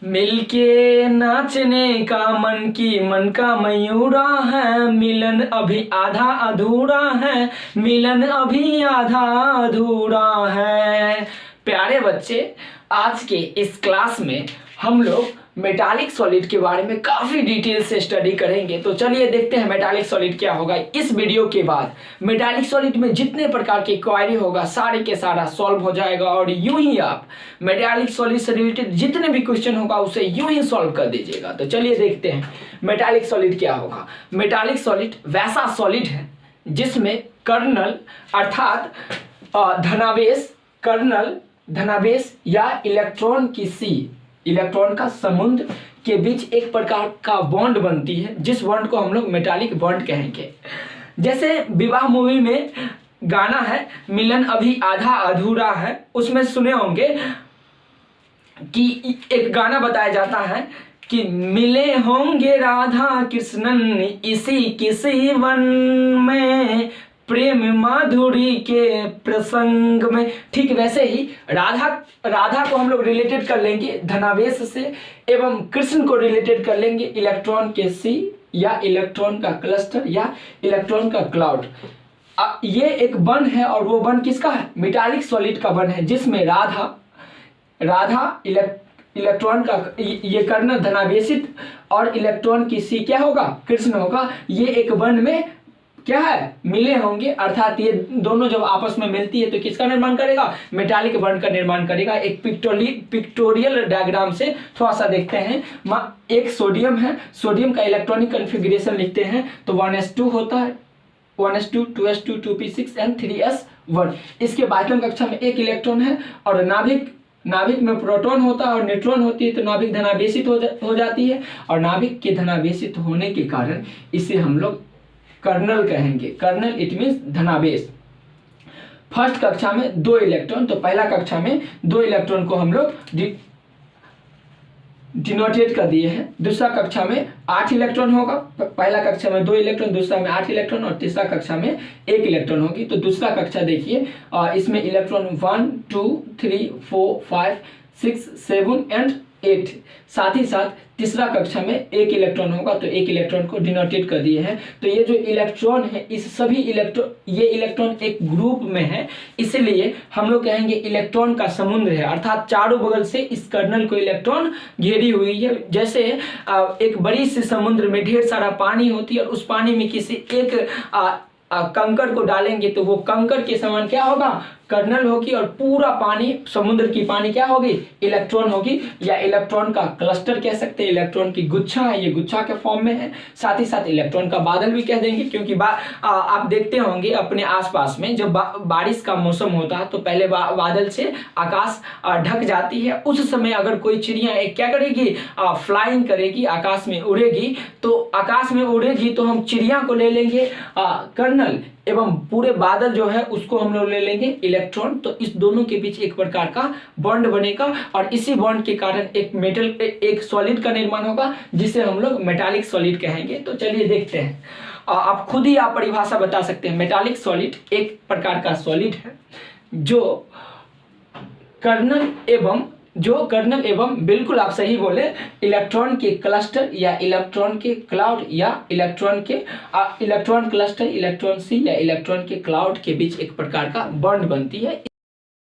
मिलके नाचने का मन की मन का मयूरा है, मिलन अभी आधा अधूरा है, मिलन अभी आधा अधूरा है। प्यारे बच्चे, आज के इस क्लास में हम लोग मेटालिक सॉलिड के बारे में काफ़ी डिटेल से स्टडी करेंगे। तो चलिए देखते हैं मेटालिक सॉलिड क्या होगा। इस वीडियो के बाद मेटालिक सॉलिड में जितने प्रकार की क्वेरी होगा सारे के सारा सॉल्व हो जाएगा और यूं ही आप मेटालिक सॉलिड से रिलेटेड जितने भी क्वेश्चन होगा उसे यूं ही सॉल्व कर दीजिएगा। तो चलिए देखते हैं मेटालिक सॉलिड क्या होगा। मेटालिक सॉलिड वैसा सॉलिड है जिसमें कर्नल अर्थात धनावेश, कर्नल धनावेश या इलेक्ट्रॉन की सी, इलेक्ट्रॉन का समुद्र के बीच एक प्रकार का बॉन्ड बनती है, जिस बॉन्ड को हम लोग मेटालिक बॉन्ड कहेंगे। जैसे विवाह मूवी में गाना है मिलन अभी आधा अधूरा है, उसमें सुने होंगे कि एक गाना बताया जाता है कि मिले होंगे राधा कृष्णन इसी किसी वन में, प्रेम माधुरी के प्रसंग में। ठीक वैसे ही राधा को हम लोग रिलेटेड कर लेंगे धनावेश से एवं कृष्ण को रिलेटेड कर लेंगे इलेक्ट्रॉन के सी या इलेक्ट्रॉन का क्लस्टर या इलेक्ट्रॉन का क्लाउड। ये एक बन है और वो बन किसका है? मेटालिक सॉलिड का बन है, जिसमें राधा इलेक्ट्रॉन का ये कर्नल धनावेशित और इलेक्ट्रॉन की सी क्या होगा? कृष्ण होगा। ये एक बन में क्या है? मिले होंगे, अर्थात ये दोनों जब आपस में मिलती है तो किसका निर्माण करेगा? मेटालिक बॉन्ड का निर्माण करेगा। एक पिक्टोरियल डायग्राम से थोड़ा सा देखते हैं। एक सोडियम है, सोडियम का इलेक्ट्रॉनिक कॉन्फ़िगरेशन लिखते हैं तो 1s2 होता है, 1s2 2s2 2p6 and 3s1। इसके बाह्यतम कक्षा में एक इलेक्ट्रॉन है और नाभिक में प्रोटॉन होता है और न्यूट्रॉन होती है, तो नाभिक धनावेशित हो जाती है और नाभिक के धनावेशित होने के कारण इसे हम लोग कर्नल कहेंगे। कर्नल इट मीन्स धनावेश। फर्स्ट कक्षा में 2 इलेक्ट्रॉन, तो पहला कक्षा में 2 इलेक्ट्रॉन को हम लोग डिनोटेट कर दिए हैं। दूसरा कक्षा में 8 इलेक्ट्रॉन होगा। पहला कक्षा में 2 इलेक्ट्रॉन, दूसरा में 8 इलेक्ट्रॉन और तीसरा कक्षा में 1 इलेक्ट्रॉन होगी। तो दूसरा कक्षा देखिए, इसमें इलेक्ट्रॉन 1 2 3 4 5 6 7 एंड 8। साथ ही साथ तीसरा कक्षा में 1 इलेक्ट्रॉन होगा, तो 1 इलेक्ट्रॉन को डिनोटेट कर दिए हैं। तो ये जो इलेक्ट्रॉन है, इस सभी ये इलेक्ट्रॉन एक ग्रुप में है, इसलिए हम लोग कहेंगे इलेक्ट्रॉन का समुद्र है, अर्थात चारों बगल से इस कर्नल को इलेक्ट्रॉन घेरी हुई है। जैसे एक बड़ी सी समुद्र में ढेर सारा पानी होती है और उस पानी में किसी एक कंकड़ को डालेंगे तो वो कंकड़ के समान क्या होगा? कर्नल होगी और पूरा पानी, समुद्र की पानी क्या होगी? इलेक्ट्रॉन होगी, या इलेक्ट्रॉन का क्लस्टर कह सकते हैं। इलेक्ट्रॉन की गुच्छा है, ये गुच्छा के फॉर्म में है। साथ ही साथ इलेक्ट्रॉन का बादल भी कह देंगे, क्योंकि आप देखते होंगे अपने आसपास में जब बारिश का मौसम होता है तो पहले बादल से आकाश ढक जाती है। उस समय अगर कोई चिड़िया क्या करेगी? फ्लाइंग करेगी, आकाश में उड़ेगी। तो आकाश में उड़ेगी तो हम चिड़िया को ले लेंगे कर्नल, एवं पूरे बादल जो है उसको हम लोग ले लेंगे इलेक्ट्रॉन। तो इस दोनों के बीच एक प्रकार का बॉन्ड बनेगा और इसी बॉन्ड के कारण एक सॉलिड का निर्माण होगा, जिसे हम लोग मेटालिक सॉलिड कहेंगे। तो चलिए देखते हैं, आप खुद ही आप परिभाषा बता सकते हैं। मेटालिक सॉलिड एक प्रकार का सॉलिड है जो कर्नल एवं बिल्कुल आप सही बोले, इलेक्ट्रॉन के क्लस्टर या इलेक्ट्रॉन के क्लाउड या इलेक्ट्रॉन क्लस्टर, इलेक्ट्रॉन सी या इलेक्ट्रॉन के क्लाउड के बीच एक प्रकार का बॉन्ड बनती है,